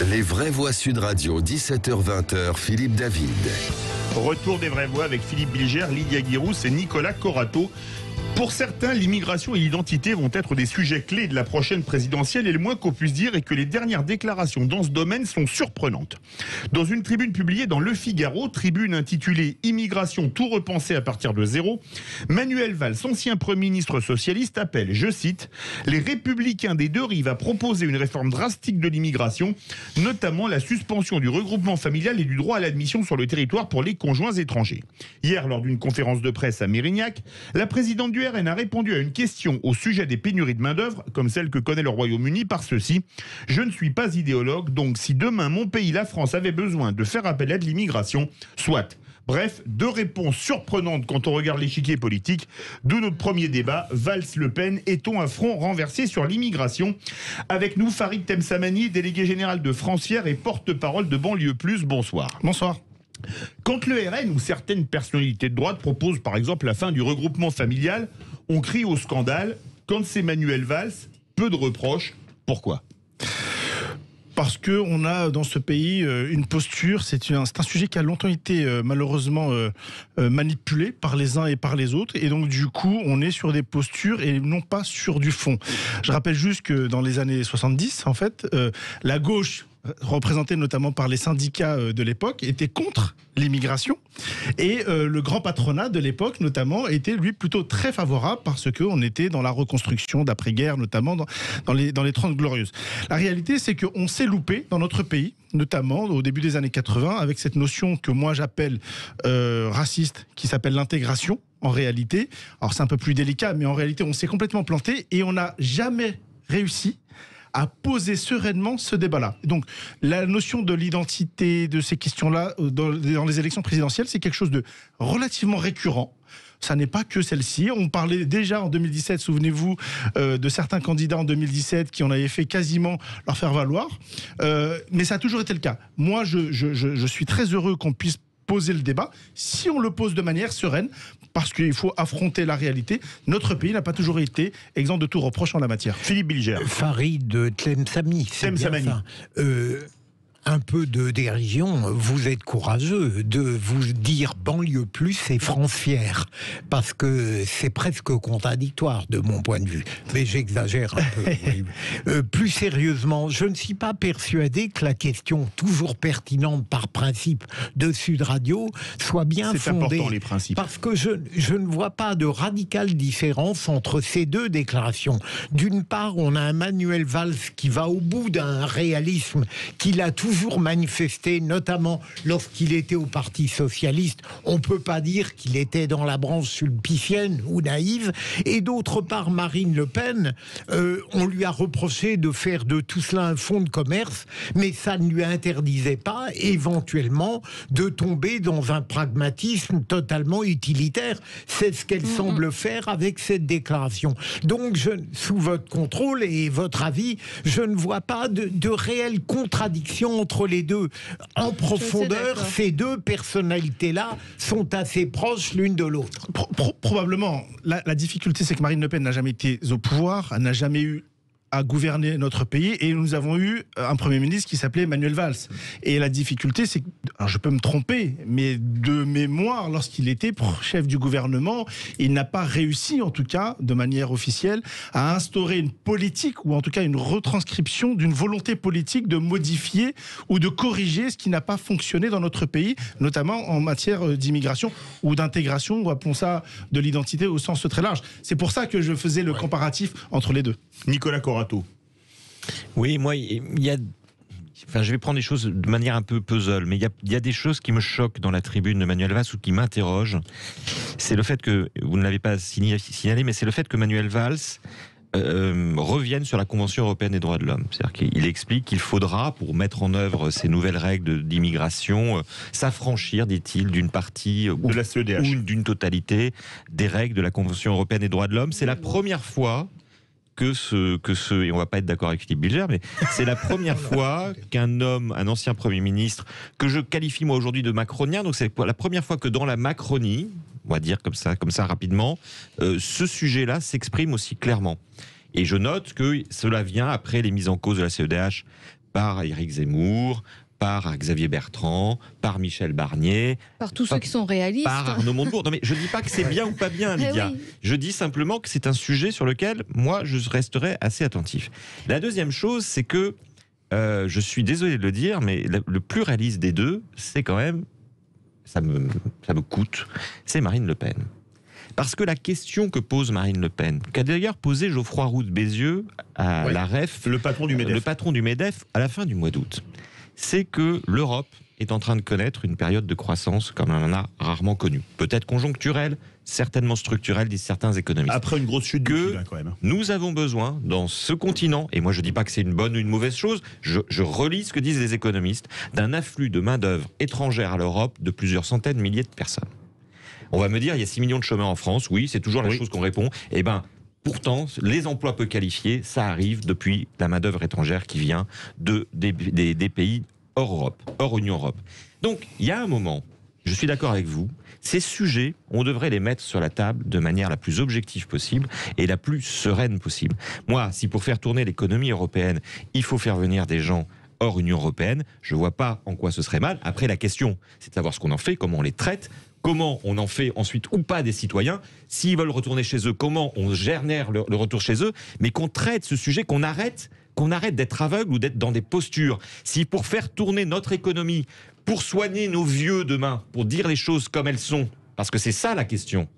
Les vraies voix Sud Radio, 17h-20h, Philippe David. Retour des vraies voix avec Philippe Bilger, Lydia Guirousse et Nicolas Corato. Pour certains, l'immigration et l'identité vont être des sujets clés de la prochaine présidentielle et le moins qu'on puisse dire est que les dernières déclarations dans ce domaine sont surprenantes. Dans une tribune publiée dans Le Figaro, tribune intitulée « Immigration, tout repenser à partir de zéro », Manuel Valls, ancien Premier ministre socialiste, appelle, je cite, « les républicains des deux rives à proposer une réforme drastique de l'immigration, notamment la suspension du regroupement familial et du droit à l'admission sur le territoire pour les conjoints étrangers ». Hier, lors d'une conférence de presse à Mérignac, la présidente du RN a répondu à une question au sujet des pénuries de main-d'œuvre, comme celle que connaît le Royaume-Uni, par ceci. Je ne suis pas idéologue, donc si demain mon pays, la France, avait besoin de faire appel à de l'immigration, soit. Bref, deux réponses surprenantes quand on regarde l'échiquier politique. D'où notre premier débat, Valls-Le Pen, est-on à front renversé sur l'immigration? Avec nous, Farid Temsamani, délégué général de Francière et porte-parole de Banlieue Plus. Bonsoir. Bonsoir. Quand le RN ou certaines personnalités de droite proposent par exemple la fin du regroupement familial, on crie au scandale. Quand c'est Manuel Valls, peu de reproches. Pourquoi ? Parce qu'on a dans ce pays une posture, c'est un sujet qui a longtemps été malheureusement manipulé par les uns et par les autres. Et donc du coup, on est sur des postures et non pas sur du fond. Je rappelle juste que dans les années 70, en fait, la gauche, représentée notamment par les syndicats de l'époque, était contre l'immigration. Et le grand patronat de l'époque, notamment, était lui plutôt très favorable parce qu'on était dans la reconstruction d'après-guerre, notamment dans les 30 Glorieuses. La réalité, c'est qu'on s'est loupé dans notre pays, notamment au début des années 80, avec cette notion que moi j'appelle raciste, qui s'appelle l'intégration, en réalité. Alors c'est un peu plus délicat, mais en réalité, on s'est complètement planté et on n'a jamais réussi à poser sereinement ce débat-là. Donc, la notion de l'identité, de ces questions-là, dans les élections présidentielles, c'est quelque chose de relativement récurrent. Ça n'est pas que celle-ci. On parlait déjà en 2017, souvenez-vous, de certains candidats en 2017 qui en avaient fait quasiment leur faire valoir. Mais ça a toujours été le cas. Moi, je suis très heureux qu'on puisse poser le débat, si on le pose de manière sereine, parce qu'il faut affronter la réalité. Notre pays n'a pas toujours été exempt de tout reproche en la matière. Philippe Bilger. Farid Temsamani. Un peu de dérision, vous êtes courageux de vous dire Banlieue Plus et Francière, parce que c'est presque contradictoire de mon point de vue, mais j'exagère un peu. Oui. Plus sérieusement, je ne suis pas persuadé que la question toujours pertinente par principe de Sud Radio soit bien fondée. C'est important, les principes. Parce que je ne vois pas de radicale différence entre ces deux déclarations. D'une part, on a un Manuel Valls qui va au bout d'un réalisme qu'il a toujours manifesté, notamment lorsqu'il était au Parti Socialiste. On ne peut pas dire qu'il était dans la branche sulpicienne ou naïve. Et d'autre part, Marine Le Pen, on lui a reproché de faire de tout cela un fonds de commerce, mais ça ne lui interdisait pas, éventuellement, de tomber dans un pragmatisme totalement utilitaire. C'est ce qu'elle semble faire avec cette déclaration. Donc, sous votre contrôle et votre avis, je ne vois pas de réelle contradiction entre les deux. En profondeur, ces deux personnalités-là sont assez proches l'une de l'autre. Probablement. La difficulté, c'est que Marine Le Pen n'a jamais été au pouvoir, elle n'a jamais eu à gouverner notre pays, et nous avons eu un Premier ministre qui s'appelait Manuel Valls. Et la difficulté, c'est que, alors je peux me tromper, mais de mémoire, lorsqu'il était chef du gouvernement, il n'a pas réussi, en tout cas, de manière officielle, à instaurer une politique, ou en tout cas une retranscription d'une volonté politique de modifier ou de corriger ce qui n'a pas fonctionné dans notre pays, notamment en matière d'immigration ou d'intégration, ou appelons ça de l'identité au sens très large. C'est pour ça que je faisais le comparatif entre les deux. Nicolas Corato. Oui, moi, je vais prendre les choses de manière un peu puzzle, mais il y a des choses qui me choquent dans la tribune de Manuel Valls ou qui m'interrogent. C'est le fait que, vous ne l'avez pas signalé, mais c'est le fait que Manuel Valls revienne sur la Convention européenne des droits de l'homme. C'est-à-dire qu'il explique qu'il faudra, pour mettre en œuvre ces nouvelles règles d'immigration, s'affranchir, dit-il, d'une partie de la CEDH ou d'une totalité des règles de la Convention européenne des droits de l'homme. C'est la première fois et on va pas être d'accord avec Philippe Bilger, mais c'est la première fois qu'un homme, un ancien Premier ministre, que je qualifie moi aujourd'hui de macronien, donc c'est la première fois que dans la Macronie, on va dire comme ça rapidement, ce sujet-là s'exprime aussi clairement. Et je note que cela vient après les mises en cause de la CEDH par Éric Zemmour, par Xavier Bertrand, par Michel Barnier, par tous ceux qui sont réalistes, par Arnaud Montebourg. Non mais je dis pas que c'est bien ou pas bien, Lydia. Oui. Je dis simplement que c'est un sujet sur lequel moi je resterai assez attentif. La deuxième chose, c'est que je suis désolé de le dire, mais le plus réaliste des deux, c'est quand même, ça me coûte, c'est Marine Le Pen. Parce que la question que pose Marine Le Pen, qu'a d'ailleurs posé Geoffroy Roux de Bézieux à la REF, le patron du MEDEF, à la fin du mois d'août, c'est que l'Europe est en train de connaître une période de croissance comme on en a rarement connue. Peut-être conjoncturelle, certainement structurelle, disent certains économistes. Après une grosse chute du PIB, quand même. Nous avons besoin, dans ce continent, et moi je ne dis pas que c'est une bonne ou une mauvaise chose, je relis ce que disent les économistes, d'un afflux de main-d'œuvre étrangère à l'Europe de plusieurs centaines de milliers de personnes. On va me dire, il y a 6 millions de chômeurs en France, oui, c'est toujours la chose qu'on répond. Eh bien, pourtant, les emplois peu qualifiés, ça arrive depuis la main-d'œuvre étrangère qui vient des pays hors Europe, hors Union Europe. Donc, il y a un moment, je suis d'accord avec vous, ces sujets, on devrait les mettre sur la table de manière la plus objective possible et la plus sereine possible. Moi, si pour faire tourner l'économie européenne, il faut faire venir des gens hors Union européenne, je ne vois pas en quoi ce serait mal. Après, la question, c'est de savoir ce qu'on en fait, comment on les traite, comment on en fait ensuite ou pas des citoyens. S'ils veulent retourner chez eux, comment on génère le retour chez eux, mais qu'on traite ce sujet, qu'on arrête d'être aveugle ou d'être dans des postures. Si pour faire tourner notre économie, pour soigner nos vieux demain, pour dire les choses comme elles sont, parce que c'est ça la question.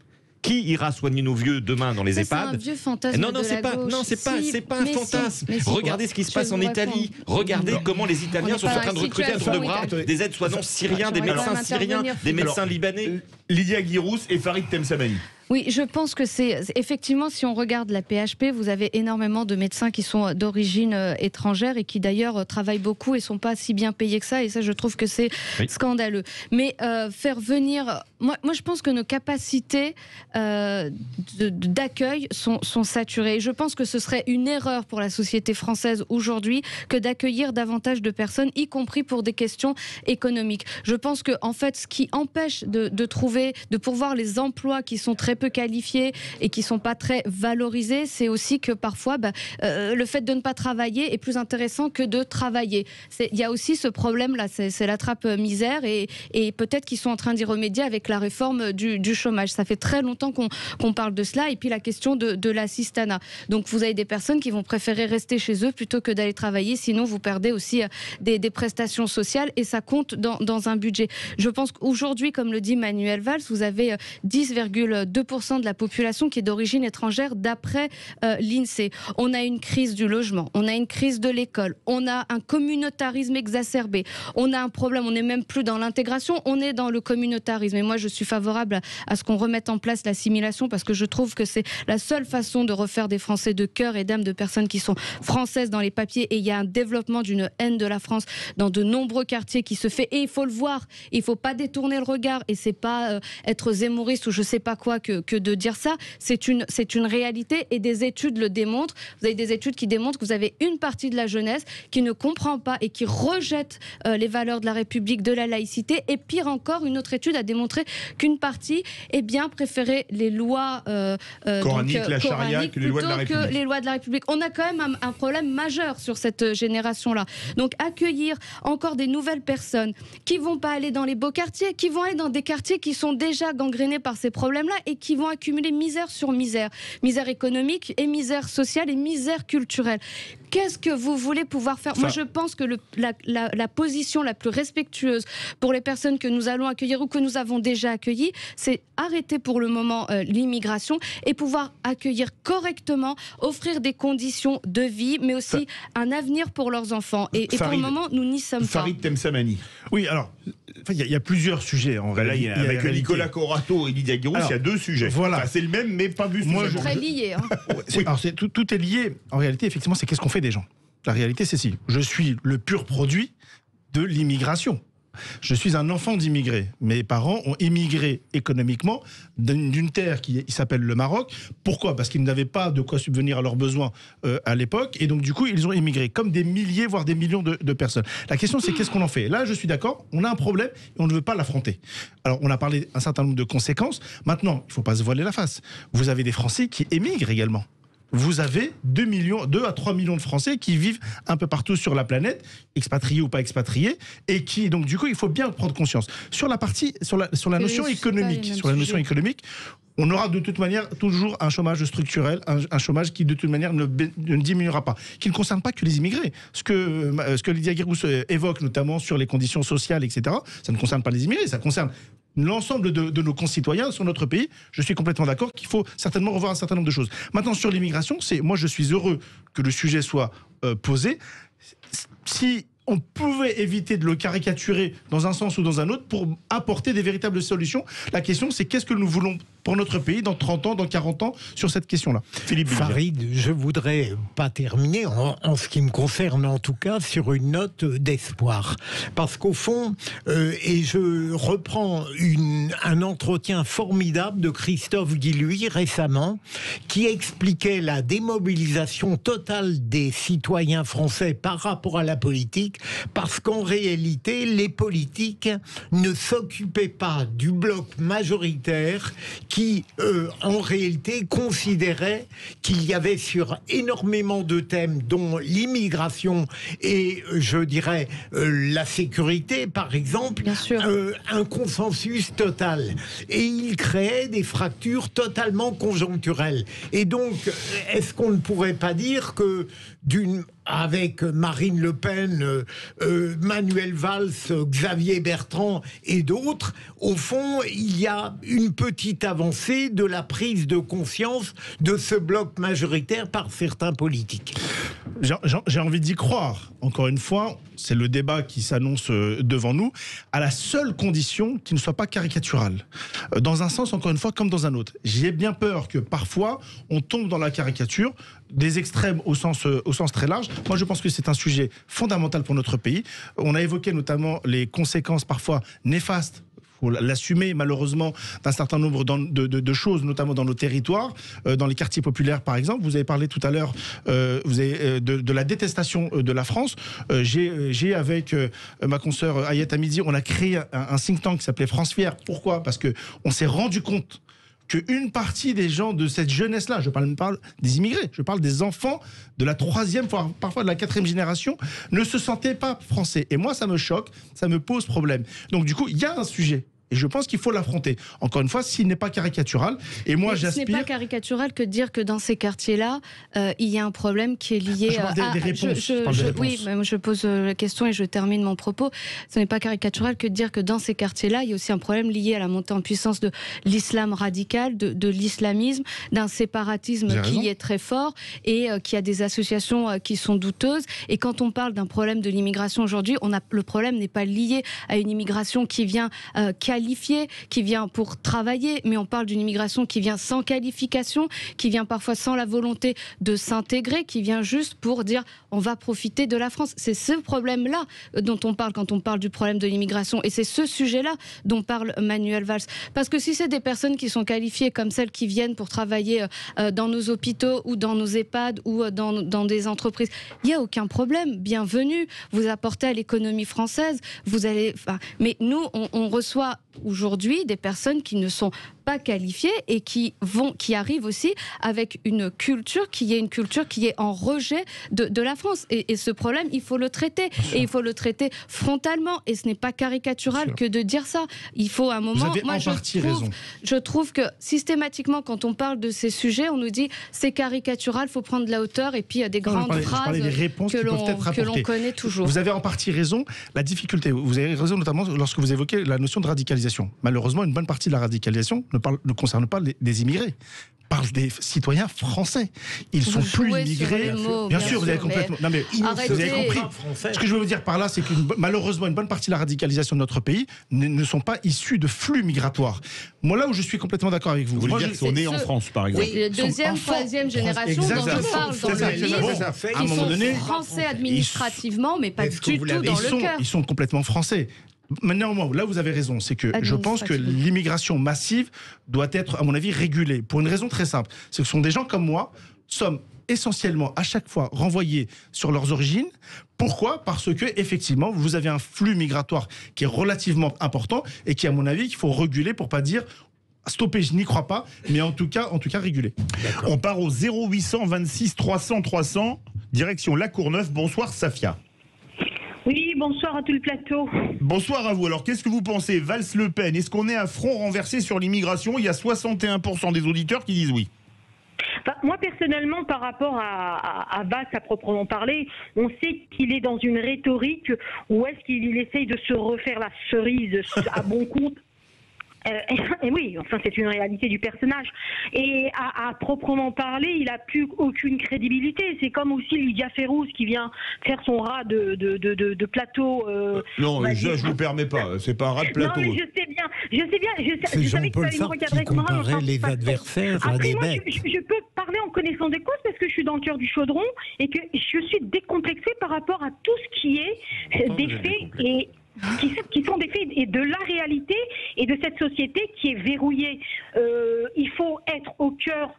Qui ira soigner nos vieux demain dans les EHPAD ? C'est un vieux fantasme non, de la gauche. c'est pas un fantasme. Regardez ce qui se passe en Italie. Regardez comment les Italiens sont en train de recruter à tour de bras des aides-soignants syriens, des médecins syriens, des médecins libanais. Lydia Guirousse et Farid Temsamani. Oui, je pense que c'est effectivement, si on regarde la PHP, vous avez énormément de médecins qui sont d'origine étrangère et qui d'ailleurs travaillent beaucoup et sont pas si bien payés que ça. Et ça, je trouve que c'est scandaleux. Mais faire venir, moi, je pense que nos capacités d'accueil sont saturées. Et je pense que ce serait une erreur pour la société française aujourd'hui que d'accueillir davantage de personnes, y compris pour des questions économiques. Je pense que en fait, ce qui empêche de pourvoir les emplois qui sont très peu qualifiés et qui sont pas très valorisés, c'est aussi que parfois le fait de ne pas travailler est plus intéressant que de travailler. Il y a aussi ce problème-là, c'est la trappe misère et peut-être qu'ils sont en train d'y remédier avec la réforme du chômage. Ça fait très longtemps qu'on parle de cela. Et puis la question de l'assistanat. Donc vous avez des personnes qui vont préférer rester chez eux plutôt que d'aller travailler, sinon vous perdez aussi des prestations sociales et ça compte dans un budget. Je pense qu'aujourd'hui, comme le dit Manuel Valls, vous avez 10,2% de la population qui est d'origine étrangère d'après l'INSEE. On a une crise du logement, on a une crise de l'école, on a un communautarisme exacerbé, on a un problème, on n'est même plus dans l'intégration, on est dans le communautarisme. Et moi, je suis favorable à ce qu'on remette en place l'assimilation parce que je trouve que c'est la seule façon de refaire des Français de cœur et d'âme, de personnes qui sont françaises dans les papiers. Et il y a un développement d'une haine de la France dans de nombreux quartiers qui se fait. Et il faut le voir, il ne faut pas détourner le regard. Et c'est pas être zémouriste ou je sais pas quoi que de dire ça. C'est une réalité et des études le démontrent. Vous avez des études qui démontrent que vous avez une partie de la jeunesse qui ne comprend pas et qui rejette les valeurs de la République, de la laïcité. Et pire encore, une autre étude a démontré qu'une partie préférait les lois coraniques, la charia, que les lois de la République. Que les lois de la République. On a quand même un problème majeur sur cette génération-là. Donc accueillir encore des nouvelles personnes qui vont pas aller dans les beaux quartiers, qui vont aller dans des quartiers qui sont déjà gangrénés par ces problèmes-là et qui vont accumuler misère sur misère. Misère économique et misère sociale et misère culturelle. Qu'est-ce que vous voulez pouvoir faire ? Moi, je pense que la position la plus respectueuse pour les personnes que nous allons accueillir ou que nous avons déjà accueillies, c'est arrêter pour le moment l'immigration et pouvoir accueillir correctement, offrir des conditions de vie, mais aussi un avenir pour leurs enfants. Et pour le moment, nous n'y sommes pas. Farid Temsamani. Oui, alors, il y a plusieurs sujets. Avec Nicolas Corato et Lydia Guirousse, il y a deux sujets. Voilà. Enfin, c'est le même, mais pas vu. C'est très lié. Alors, tout est lié. En réalité, effectivement, c'est qu'est-ce qu'on fait des gens. La réalité, c'est si. Je suis le pur produit de l'immigration. Je suis un enfant d'immigrés. Mes parents ont immigré économiquement d'une terre qui s'appelle le Maroc. Pourquoi ? Parce qu'ils n'avaient pas de quoi subvenir à leurs besoins à l'époque. Et donc, du coup, ils ont immigré, comme des milliers, voire des millions de personnes. La question, c'est qu'est-ce qu'on en fait ? Là, je suis d'accord, on a un problème et on ne veut pas l'affronter. Alors, on a parlé d'un certain nombre de conséquences. Maintenant, il ne faut pas se voiler la face. Vous avez des Français qui émigrent également. vous avez 2 à 3 millions de Français qui vivent un peu partout sur la planète, expatriés ou pas expatriés, et qui, donc du coup, il faut bien prendre conscience. Sur la notion économique, on aura de toute manière toujours un chômage structurel, un chômage qui de toute manière ne diminuera pas, qui ne concerne pas que les immigrés. Ce que Lydia Guirous évoque, notamment sur les conditions sociales, etc., ça ne concerne pas les immigrés, ça concerne l'ensemble de nos concitoyens sur notre pays. Je suis complètement d'accord qu'il faut certainement revoir un certain nombre de choses. Maintenant, sur l'immigration, moi je suis heureux que le sujet soit posé. Si on pouvait éviter de le caricaturer dans un sens ou dans un autre pour apporter des véritables solutions, la question c'est qu'est-ce que nous voulons pour notre pays dans 30 ans, dans 40 ans, sur cette question-là. Philippe Bilger. Farid, je voudrais pas terminer, en ce qui me concerne en tout cas, sur une note d'espoir. Parce qu'au fond, et je reprends un entretien formidable de Christophe Guilluy récemment, qui expliquait la démobilisation totale des citoyens français par rapport à la politique, parce qu'en réalité, les politiques ne s'occupaient pas du bloc majoritaire qui, en réalité, considérait qu'il y avait sur énormément de thèmes, dont l'immigration et, je dirais, la sécurité, par exemple, un consensus total. Et il créait des fractures totalement conjoncturelles. Et donc, est-ce qu'on ne pourrait pas dire que avec Marine Le Pen, Manuel Valls, Xavier Bertrand et d'autres, au fond, il y a une petite avancée de la prise de conscience de ce bloc majoritaire par certains politiques. J'ai envie d'y croire. Encore une fois, c'est le débat qui s'annonce devant nous, à la seule condition qu'il ne soit pas caricatural. Dans un sens, encore une fois, comme dans un autre. J'ai bien peur que parfois, on tombe dans la caricature, des extrêmes au sens très large. Moi, je pense que c'est un sujet fondamental pour notre pays. On a évoqué notamment les conséquences parfois néfastes, il faut l'assumer malheureusement, d'un certain nombre de choses, notamment dans nos territoires, dans les quartiers populaires par exemple. Vous avez parlé tout à l'heure de la détestation de la France. J'ai avec ma consoeur Ayette Hamidi, on a créé un think tank qui s'appelait France Fière. Pourquoi ? Parce qu'on s'est rendu compte qu'une partie des gens de cette jeunesse-là, je parle des immigrés, je parle des enfants de la 3e, parfois de la 4e génération, ne se sentaient pas français. Et moi, ça me choque, ça me pose problème. Donc du coup, il y a un sujet. Et je pense qu'il faut l'affronter. Encore une fois, s'il n'est pas caricatural. Et moi, j'aspire. Ce n'est pas caricatural que de dire que dans ces quartiers-là, il y a un problème qui est lié à. Je parle des réponses. Oui, mais je pose la question et je termine mon propos. Ce n'est pas caricatural que de dire que dans ces quartiers-là, il y a aussi un problème lié à la montée en puissance de l'islam radical, de l'islamisme, d'un séparatisme qui est très fort et qui a des associations qui sont douteuses. Et quand on parle d'un problème de l'immigration aujourd'hui, le problème n'est pas lié à une immigration qui vient qualifiée, qui vient pour travailler, mais on parle d'une immigration qui vient sans qualification, qui vient parfois sans la volonté de s'intégrer, qui vient juste pour dire on va profiter de la France. C'est ce problème-là dont on parle quand on parle du problème de l'immigration, et c'est ce sujet-là dont parle Manuel Valls. Parce que si c'est des personnes qui sont qualifiées comme celles qui viennent pour travailler dans nos hôpitaux ou dans nos EHPAD ou dans des entreprises, il n'y a aucun problème. Bienvenue, vous apportez à l'économie française, vous allez... Mais nous, on reçoit aujourd'hui des personnes qui ne sont pas qualifiées et qui arrivent aussi avec une culture qui est en rejet de la France. Et ce problème, il faut le traiter. Et il faut le traiter frontalement. Et ce n'est pas caricatural que de dire ça. Il faut un moment... Vous avez en partie raison. Je trouve que systématiquement, quand on parle de ces sujets, on nous dit c'est caricatural, il faut prendre de la hauteur et puis des grandes phrases que l'on connaît toujours. Vous avez en partie raison. La difficulté, vous avez raison notamment lorsque vous évoquez la notion de radicalisation. Malheureusement, une bonne partie de la radicalisation ne concerne pas des immigrés. Parle des citoyens français. Ils sont plus immigrés. Bien sûr, vous avez complètement. Non mais vous avez compris. Ce que je veux vous dire par là, c'est que malheureusement, une bonne partie de la radicalisation de notre pays ne sont pas issus de flux migratoires. Moi, là où je suis complètement d'accord avec vous. Vous voulez dire qu'ils sont nés en France, par exemple. Oui, deuxième, troisième génération dont je parle dans le livre, qui sont français administrativement, mais pas du tout dans le cœur. Ils sont complètement français. Maintenant, là, vous avez raison, c'est que je pense que l'immigration massive doit être, à mon avis, régulée. Pour une raison très simple. C'est que ce sont des gens comme moi, sommes essentiellement, à chaque fois, renvoyés sur leurs origines. Pourquoi ? Parce que, effectivement, vous avez un flux migratoire qui est relativement important et qui, à mon avis, qu'il faut réguler pour pas dire stopper, je n'y crois pas, mais en tout cas réguler. On part au 0800 26 300 300, direction La Courneuve. Bonsoir Safia. Oui, bonsoir à tout le plateau. Bonsoir à vous. Alors, qu'est-ce que vous pensez, Valls-Le Pen? Est-ce qu'on est à front renversé sur l'immigration? Il y a 61% des auditeurs qui disent oui. Enfin, moi, personnellement, par rapport à Valls à proprement parler, on sait qu'il est dans une rhétorique où est-ce qu'il essaye de se refaire la cerise à bon compte. Et oui, enfin c'est une réalité du personnage. Et à proprement parler, il n'a plus aucune crédibilité. C'est comme aussi Lydia Ferrouz qui vient faire son rat de plateau. Non, ça je vous permets pas. C'est pas un rat de plateau. Non, mais je sais bien. C'est Jean-Paul Sartre qui comparait les adversaires à des bêtes. Je peux parler en connaissance des causes parce que je suis dans le cœur du chaudron et que je suis décomplexée par rapport à tout ce qui est des faits et qui sont des faits et de la réalité et de cette société qui est verrouillée. Il faut être au cœur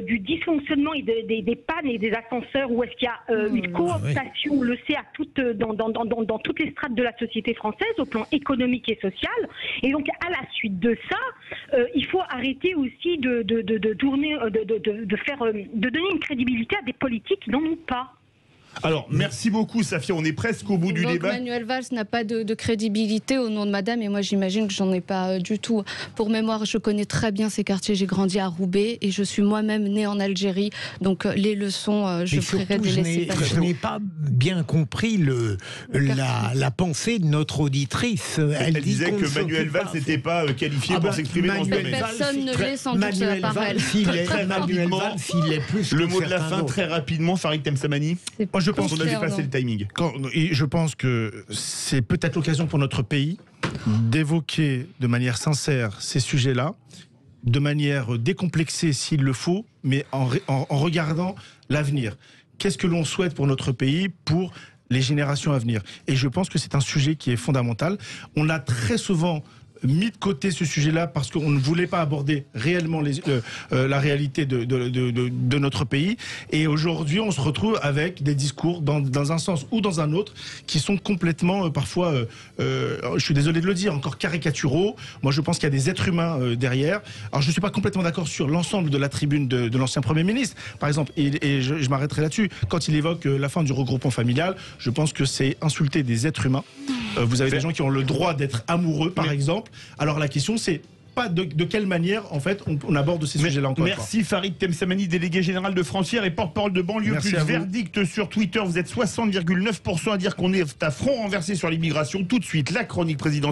du dysfonctionnement et des pannes et des ascenseurs où est-ce qu'il y a une cooptation, on le sait, dans toutes les strates de la société française au plan économique et social. Et donc à la suite de ça, il faut arrêter aussi de donner une crédibilité à des politiques qui n'en ont pas. Alors, merci beaucoup, Safia. On est presque au bout du débat. Manuel Valls n'a pas de crédibilité au nom de madame, et moi j'imagine que j'en ai pas du tout. Pour mémoire, je connais très bien ces quartiers. J'ai grandi à Roubaix et je suis moi-même née en Algérie. Donc les leçons, je ferai des laisser passer. Je n'ai pas bien compris la pensée de notre auditrice. Elle disait que Manuel Valls n'était pas qualifié pour s'exprimer dans ce domaine. Personne ne l'est sans doute par elle. Manuel Valls, il est plus. Le mot de la fin, très rapidement, Farid Temsamani. Je pense qu'on a dépassé le timing. Je pense que c'est peut-être l'occasion pour notre pays d'évoquer de manière sincère ces sujets-là, de manière décomplexée s'il le faut, mais en regardant l'avenir. Qu'est-ce que l'on souhaite pour notre pays, pour les générations à venir? Et je pense que c'est un sujet qui est fondamental. On a très souvent mis de côté ce sujet-là parce qu'on ne voulait pas aborder réellement la réalité de notre pays. Et aujourd'hui, on se retrouve avec des discours dans un sens ou dans un autre qui sont complètement, parfois, je suis désolé de le dire, encore caricaturaux. Moi, je pense qu'il y a des êtres humains derrière. Alors, je ne suis pas complètement d'accord sur l'ensemble de la tribune de l'ancien Premier ministre, par exemple, et je m'arrêterai là-dessus. Quand il évoque la fin du regroupement familial, je pense que c'est insulter des êtres humains. Vous avez des gens qui ont le droit d'être amoureux, par exemple. Alors la question, c'est pas de quelle manière, en fait, on aborde ces sujets-là encore. Merci Farid Temsamani, délégué général de Frontières et porte-parole de Banlieue Plus. Verdict sur Twitter, vous êtes 60,9% à dire qu'on est à front renversé sur l'immigration. Tout de suite, la chronique présidentielle.